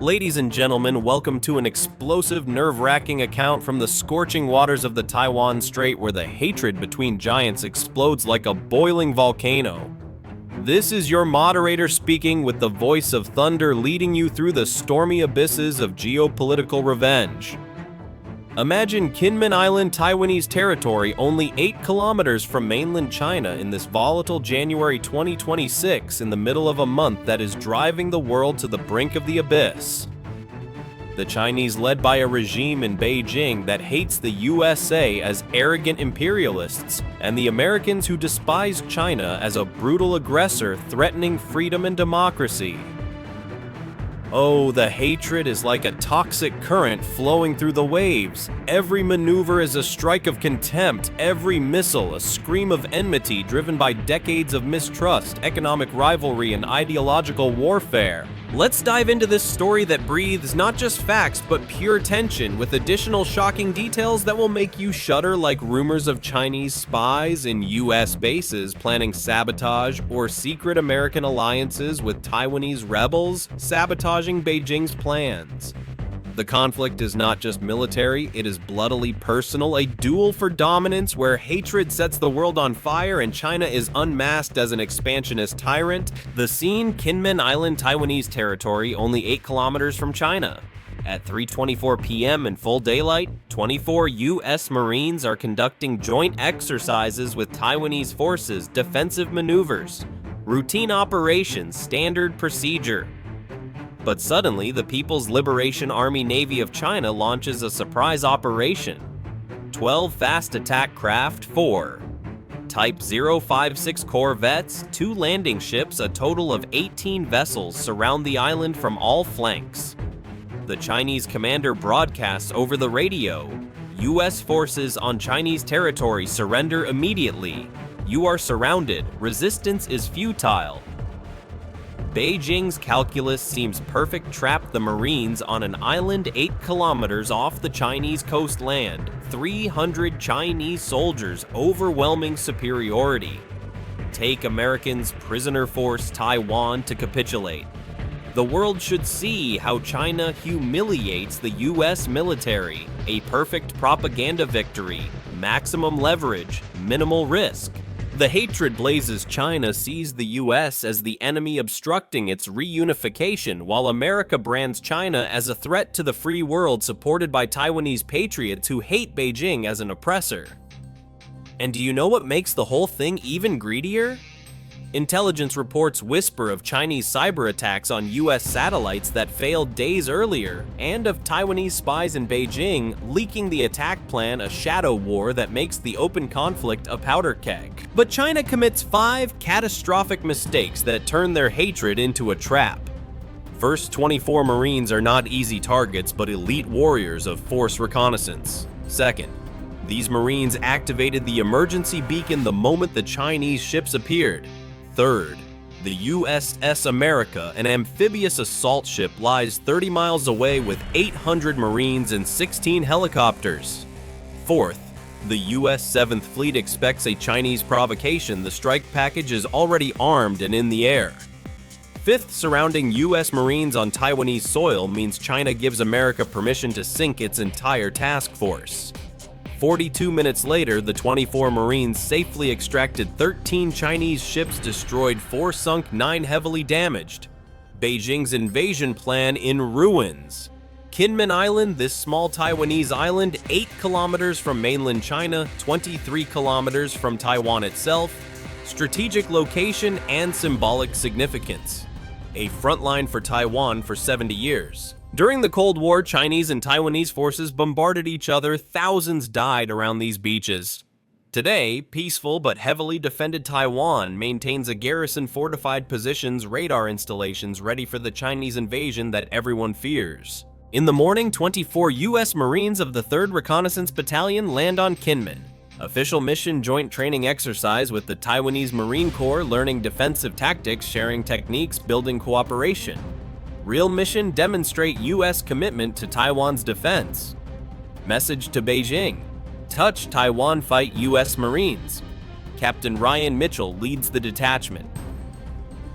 Ladies and gentlemen, welcome to an explosive, nerve-wracking account from the scorching waters of the Taiwan Strait where the hatred between giants explodes like a boiling volcano. This is your moderator speaking with the voice of thunder leading you through the stormy abysses of geopolitical revenge. Imagine Kinmen Island, Taiwanese territory, only 8 kilometers from mainland China in this volatile January 2026 in the middle of a month that is driving the world to the brink of the abyss. The Chinese led by a regime in Beijing that hates the USA as arrogant imperialists, and the Americans who despise China as a brutal aggressor threatening freedom and democracy. Oh, the hatred is like a toxic current flowing through the waves. Every maneuver is a strike of contempt, every missile a scream of enmity driven by decades of mistrust, economic rivalry, and ideological warfare. Let's dive into this story that breathes not just facts, but pure tension, with additional shocking details that will make you shudder, like rumors of Chinese spies in US bases planning sabotage, or secret American alliances with Taiwanese rebels sabotaging Beijing's plans. The conflict is not just military, it is bloodily personal, a duel for dominance where hatred sets the world on fire and China is unmasked as an expansionist tyrant. The scene: Kinmen Island, Taiwanese territory, only 8 kilometers from China. At 3:24 p.m. in full daylight, 24 U.S. Marines are conducting joint exercises with Taiwanese forces, defensive maneuvers, routine operations, standard procedure. But suddenly, the People's Liberation Army Navy of China launches a surprise operation. 12 fast attack craft, 4 Type 056 corvettes, 2 landing ships, a total of 18 vessels surround the island from all flanks. The Chinese commander broadcasts over the radio, "U.S. forces on Chinese territory surrender immediately. You are surrounded. Resistance is futile." Beijing's calculus seems perfect: trap the Marines on an island 8 kilometers off the Chinese coastland. 300 Chinese soldiers, overwhelming superiority. Take Americans, prisoner force Taiwan to capitulate. The world should see how China humiliates the US military. A perfect propaganda victory, maximum leverage, minimal risk. The hatred blazes. China sees the US as the enemy obstructing its reunification, while America brands China as a threat to the free world, supported by Taiwanese patriots who hate Beijing as an oppressor. And do you know what makes the whole thing even greedier? Intelligence reports whisper of Chinese cyber attacks on US satellites that failed days earlier, and of Taiwanese spies in Beijing leaking the attack plan, a shadow war that makes the open conflict a powder keg. But China commits 5 catastrophic mistakes that turn their hatred into a trap. First, 24 Marines are not easy targets, but elite warriors of force reconnaissance. Second, these Marines activated the emergency beacon the moment the Chinese ships appeared. Third, the USS America, an amphibious assault ship, lies 30 miles away with 800 Marines and 16 helicopters. Fourth, the US 7th Fleet expects a Chinese provocation. The strike package is already armed and in the air. Fifth, surrounding US Marines on Taiwanese soil means China gives America permission to sink its entire task force. 42 minutes later, the 24 Marines safely extracted 13 Chinese ships, destroyed 4 sunk, 9 heavily damaged. Beijing's invasion plan in ruins. Kinmen Island, this small Taiwanese island, 8 kilometers from mainland China, 23 kilometers from Taiwan itself. Strategic location and symbolic significance. A frontline for Taiwan for 70 years. During the Cold War, Chinese and Taiwanese forces bombarded each other. Thousands died around these beaches. Today, peaceful but heavily defended Taiwan maintains a garrison, fortified positions, radar installations ready for the Chinese invasion that everyone fears. In the morning, 24 U.S. Marines of the 3rd Reconnaissance Battalion land on Kinmen. Official mission: joint training exercise with the Taiwanese Marine Corps, learning defensive tactics, sharing techniques, building cooperation. Real mission: demonstrate U.S. commitment to Taiwan's defense. Message to Beijing: touch Taiwan, fight U.S. Marines. Captain Ryan Mitchell leads the detachment.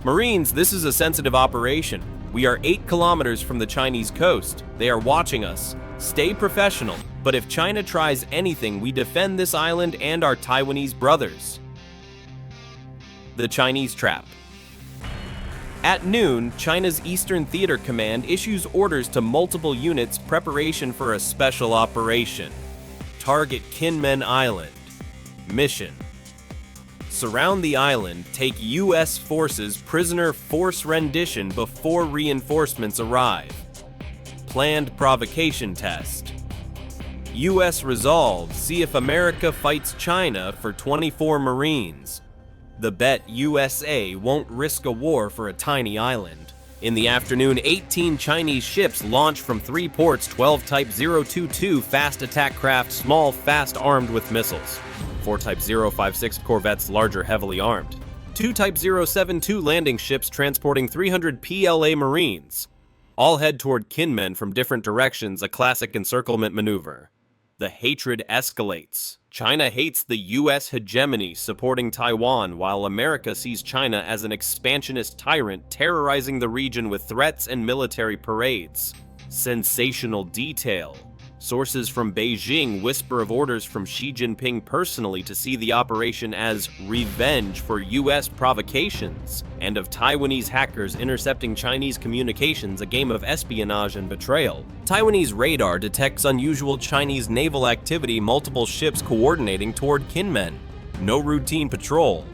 Marines, this is a sensitive operation. We are 8 kilometers from the Chinese coast. They are watching us. Stay professional, but if China tries anything, we defend this island and our Taiwanese brothers. The Chinese trap. At noon, China's Eastern Theater Command issues orders to multiple units preparation for a special operation. Target Kinmen Island. Mission: surround the island, take U.S. forces prisoner, force rendition before reinforcements arrive. Planned provocation test. U.S. resolve, see if America fights China for 24 Marines. The bet: USA won't risk a war for a tiny island. In the afternoon, 18 Chinese ships launch from 3 ports, 12 Type 022 fast attack craft, small, fast armed with missiles. 4 Type 056 corvettes, larger, heavily armed. 2 Type 072 landing ships transporting 300 PLA Marines. All head toward Kinmen from different directions, a classic encirclement maneuver. The hatred escalates. China hates the U.S. hegemony supporting Taiwan, while America sees China as an expansionist tyrant terrorizing the region with threats and military parades. Sensational detail. Sources from Beijing whisper of orders from Xi Jinping personally to see the operation as revenge for U.S. provocations, and of Taiwanese hackers intercepting Chinese communications, a game of espionage and betrayal. Taiwanese radar detects unusual Chinese naval activity, multiple ships coordinating toward Kinmen. No routine patrol.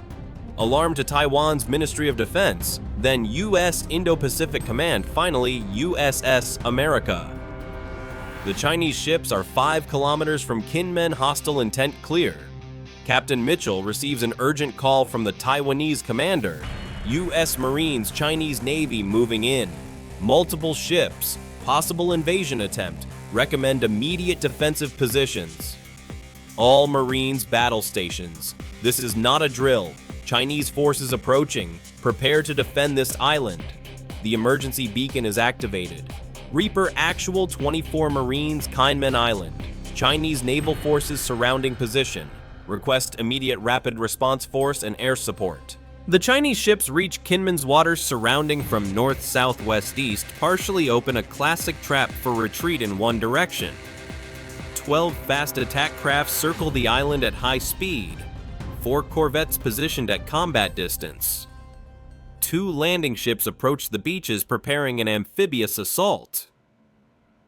Alarm to Taiwan's Ministry of Defense, then U.S. Indo-Pacific Command, finally USS America. The Chinese ships are 5 kilometers from Kinmen, hostile intent clear. Captain Mitchell receives an urgent call from the Taiwanese commander. U.S. Marines, Chinese Navy moving in. Multiple ships, possible invasion attempt, recommend immediate defensive positions. All Marines battle stations. This is not a drill. Chinese forces approaching. Prepare to defend this island. The emergency beacon is activated. Reaper actual 24 Marines, Kinmen Island. Chinese naval forces surrounding position. Request immediate rapid response force and air support. The Chinese ships reach Kinmen's waters surrounding from north, south, west, east, partially open, a classic trap for retreat in one direction. 12 fast attack crafts circle the island at high speed. 4 corvettes positioned at combat distance. 2 landing ships approach the beaches preparing an amphibious assault.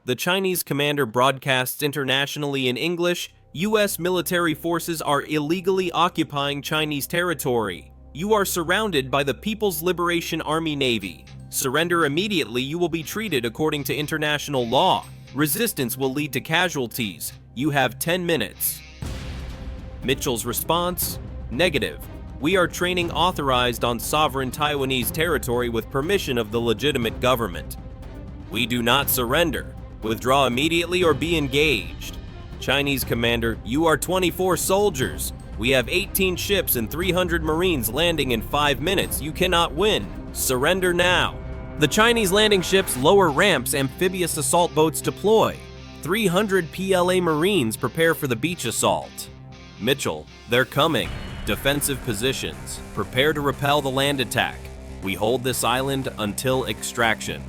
The Chinese commander broadcasts internationally in English, U.S. military forces are illegally occupying Chinese territory. You are surrounded by the People's Liberation Army Navy. Surrender immediately, you will be treated according to international law. Resistance will lead to casualties. You have 10 minutes. Mitchell's response: negative. We are training authorized on sovereign Taiwanese territory with permission of the legitimate government. We do not surrender. Withdraw immediately or be engaged. Chinese commander: you are 24 soldiers. We have 18 ships and 300 Marines landing in 5 minutes. You cannot win. Surrender now. The Chinese landing ships lower ramps, amphibious assault boats deploy. 300 PLA Marines prepare for the beach assault. Mitchell: they're coming. Defensive positions. Prepare to repel the land attack. We hold this island until extraction.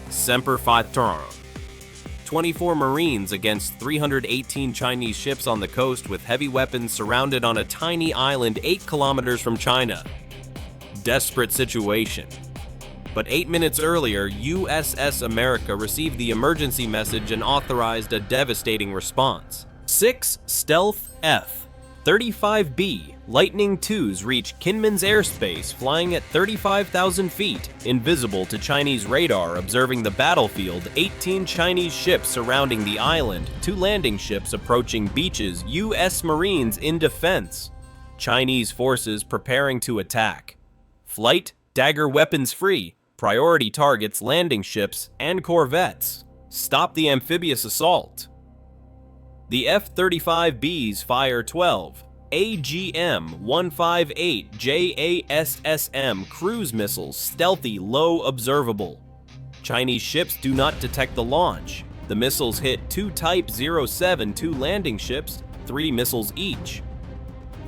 Semper Fiderum. 24 Marines against 318 Chinese ships on the coast with heavy weapons surrounded on a tiny island 8 kilometers from China. Desperate situation. But 8 minutes earlier, USS America received the emergency message and authorized a devastating response. 6 Stealth F-35B Lightning IIs reach Kinmen's airspace, flying at 35,000 feet, invisible to Chinese radar, observing the battlefield. 18 Chinese ships surrounding the island, 2 landing ships approaching beaches, U.S. Marines in defense. Chinese forces preparing to attack. Flight, dagger weapons free. Priority targets landing ships and corvettes. Stop the amphibious assault. The F-35Bs fire 12 AGM-158 JASSM cruise missiles, stealthy, low, observable. Chinese ships do not detect the launch. The missiles hit 2 Type 072 landing ships, 3 missiles each.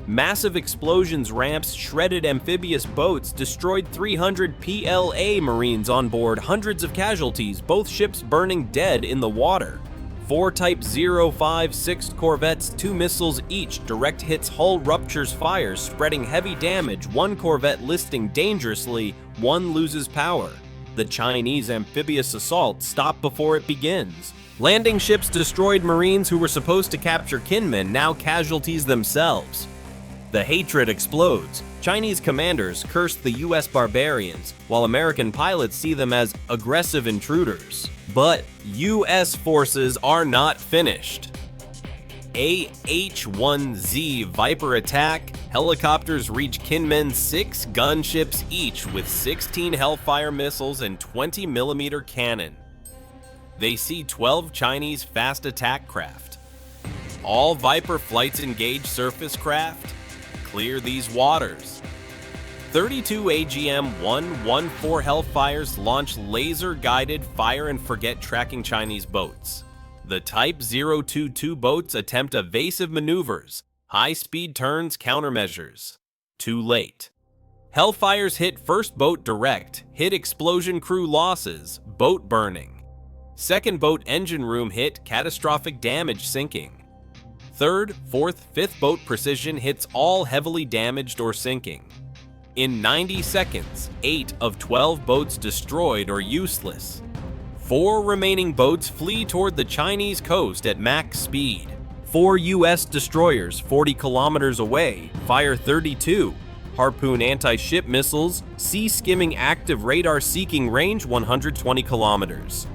Massive explosions ramps shredded amphibious boats, destroyed 300 PLA Marines on board, hundreds of casualties, both ships burning dead in the water. 4 Type 056 corvettes, 2 missiles each, direct hits, hull ruptures, fires, spreading heavy damage, 1 corvette listing dangerously, 1 loses power. The Chinese amphibious assault stopped before it begins. Landing ships destroyed Marines who were supposed to capture Kinmen, now casualties themselves. The hatred explodes. Chinese commanders curse the US barbarians, while American pilots see them as aggressive intruders. But US forces are not finished. A H-1Z Viper attack, helicopters reach Kinmen 6 gunships each with 16 Hellfire missiles and 20mm cannon. They see 12 Chinese fast attack craft. All Viper flights engage surface craft. Clear these waters. 32 AGM-114 Hellfires launch laser-guided fire-and-forget tracking Chinese boats. The Type 022 boats attempt evasive maneuvers, high-speed turns, countermeasures. Too late. Hellfires hit first boat direct, hit explosion crew losses, boat burning. Second boat engine room hit, catastrophic damage sinking. Third, fourth, fifth boat precision hits all heavily damaged or sinking. In 90 seconds, 8 of 12 boats destroyed or useless. 4 remaining boats flee toward the Chinese coast at max speed. 4 US destroyers 40 kilometers away fire 32. Harpoon anti-ship missiles, sea-skimming active radar seeking range 120 kilometers.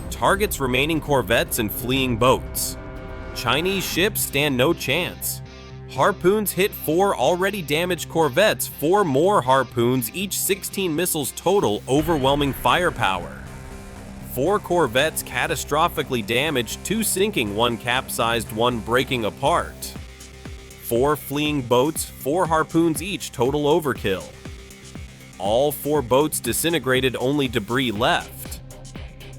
Targets remaining corvettes and fleeing boats. Chinese ships stand no chance. Harpoons hit 4 already damaged corvettes, 4 more harpoons, each 16 missiles total, overwhelming firepower. 4 corvettes catastrophically damaged, 2 sinking, 1 capsized, 1 breaking apart. 4 fleeing boats, 4 harpoons each, total overkill. All 4 boats disintegrated, only debris left.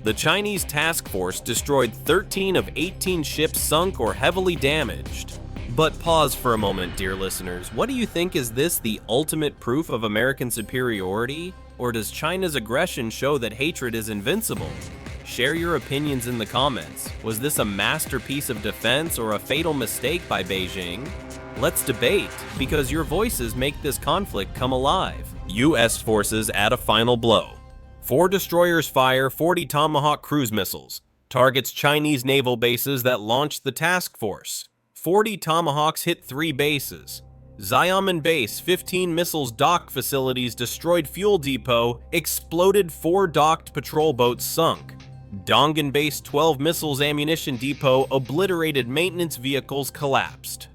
The Chinese task force destroyed 13 of 18 ships sunk or heavily damaged. But pause for a moment, dear listeners. What do you think? Is this the ultimate proof of American superiority? Or does China's aggression show that hatred is invincible? Share your opinions in the comments. Was this a masterpiece of defense or a fatal mistake by Beijing? Let's debate, because your voices make this conflict come alive. US forces add a final blow. 4 destroyers fire 40 Tomahawk cruise missiles. Targets Chinese naval bases that launched the task force. 40 Tomahawks hit 3 bases. Xiamen Base, 15 missiles dock facilities destroyed, fuel depot, exploded, 4 docked patrol boats sunk. Dongan Base, 12 missiles ammunition depot, obliterated, maintenance vehicles collapsed.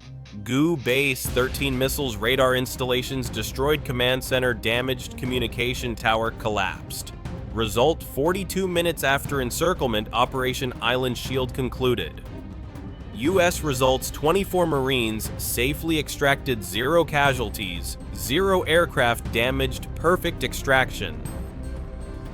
Gu Base, 13 missiles radar installations destroyed, command center damaged, communication tower collapsed. Result: 42 minutes after encirclement, Operation Island Shield concluded. US results: 24 Marines safely extracted, 0 casualties, 0 aircraft damaged, perfect extraction.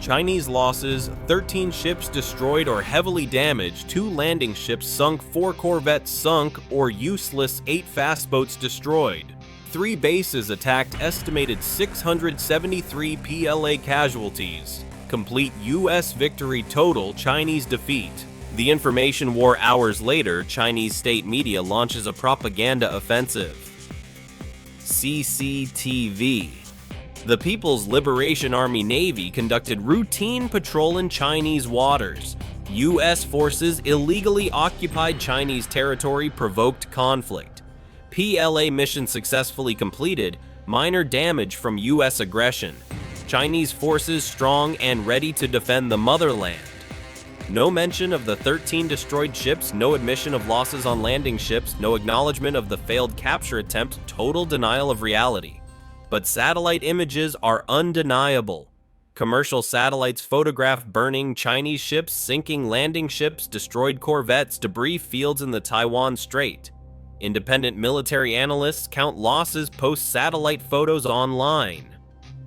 Chinese losses: 13 ships destroyed or heavily damaged, 2 landing ships sunk, 4 corvettes sunk or useless, 8 fast boats destroyed. 3 bases attacked, estimated 673 PLA casualties. Complete US victory, total Chinese defeat. The information war. Hours later, Chinese state media launches a propaganda offensive. CCTV. The People's Liberation Army Navy conducted routine patrol in Chinese waters. US forces illegally occupied Chinese territory, provoked conflict. PLA mission successfully completed, minor damage from US aggression. Chinese forces strong and ready to defend the motherland. No mention of the 13 destroyed ships, no admission of losses on landing ships, no acknowledgement of the failed capture attempt, total denial of reality. But satellite images are undeniable. Commercial satellites photograph burning Chinese ships, sinking landing ships, destroyed corvettes, debris fields in the Taiwan Strait. Independent military analysts count losses, post satellite photos online.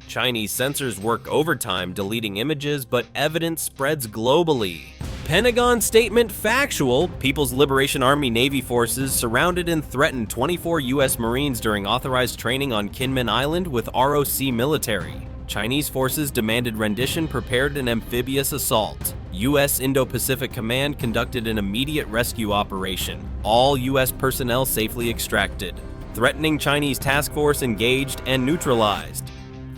Chinese censors work overtime deleting images, but evidence spreads globally. Pentagon statement factual. People's Liberation Army Navy forces surrounded and threatened 24 U.S. Marines during authorized training on Kinmen Island with ROC military. Chinese forces demanded rendition, prepared an amphibious assault. U.S. Indo-Pacific Command conducted an immediate rescue operation. All U.S. personnel safely extracted. Threatening Chinese task force engaged and neutralized.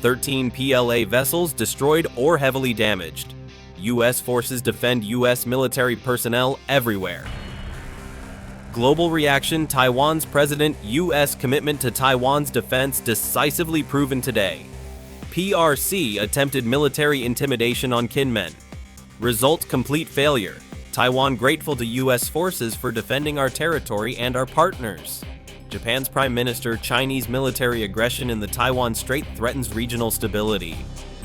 13 PLA vessels destroyed or heavily damaged. U.S. forces defend U.S. military personnel everywhere. Global reaction. Taiwan's president. U.S. commitment to Taiwan's defense decisively proven today. PRC attempted military intimidation on Kinmen. Result: complete failure. Taiwan grateful to U.S. forces for defending our territory and our partners. Japan's Prime Minister. Chinese military aggression in the Taiwan Strait threatens regional stability.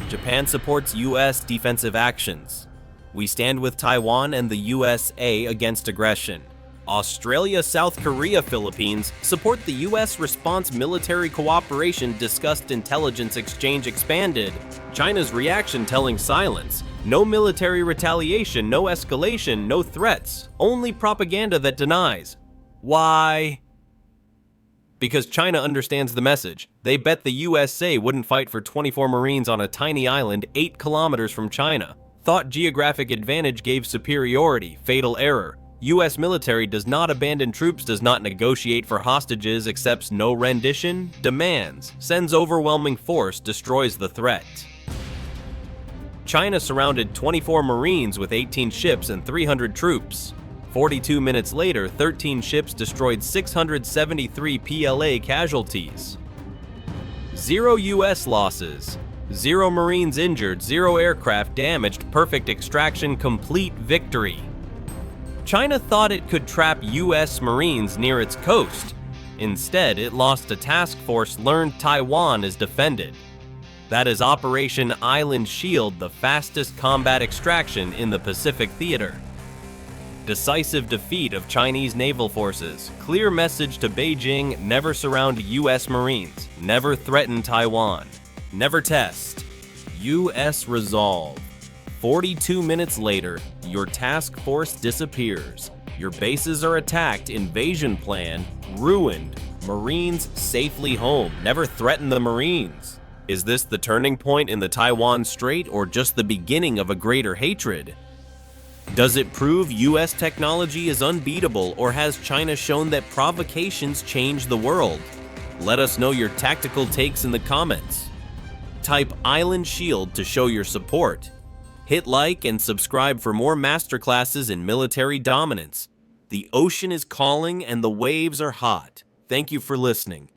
Japan supports U.S. defensive actions. We stand with Taiwan and the USA against aggression. Australia, South Korea, Philippines support the U.S. response. Military cooperation discussed. Intelligence exchange expanded. China's reaction telling silence. No military retaliation, no escalation, no threats. Only propaganda that denies. Why? Because China understands the message. They bet the USA wouldn't fight for 24 Marines on a tiny island 8 kilometers from China. Thought geographic advantage gave superiority. Fatal error. U.S. military does not abandon troops, does not negotiate for hostages, accepts no rendition, demands, sends overwhelming force, destroys the threat. China surrounded 24 Marines with 18 ships and 300 troops. 42 minutes later, 13 ships destroyed, 673 PLA casualties. 0 U.S. losses. 0 Marines injured, 0 aircraft damaged, perfect extraction, complete victory. China thought it could trap U.S. Marines near its coast. Instead, it lost a task force, learned Taiwan is defended. That is Operation Island Shield, the fastest combat extraction in the Pacific theater. Decisive defeat of Chinese naval forces. Clear message to Beijing: never surround U.S. Marines. Never threaten Taiwan. Never test. U.S. resolve. 42 minutes later, your task force disappears. Your bases are attacked. Invasion plan ruined. Marines safely home. Never threaten the Marines. Is this the turning point in the Taiwan Strait, or just the beginning of a greater hatred? Does it prove U.S. technology is unbeatable, or has China shown that provocations change the world? Let us know your tactical takes in the comments. Type Island Shield to show your support. Hit like and subscribe for more masterclasses in military dominance. The ocean is calling and the waves are hot. Thank you for listening.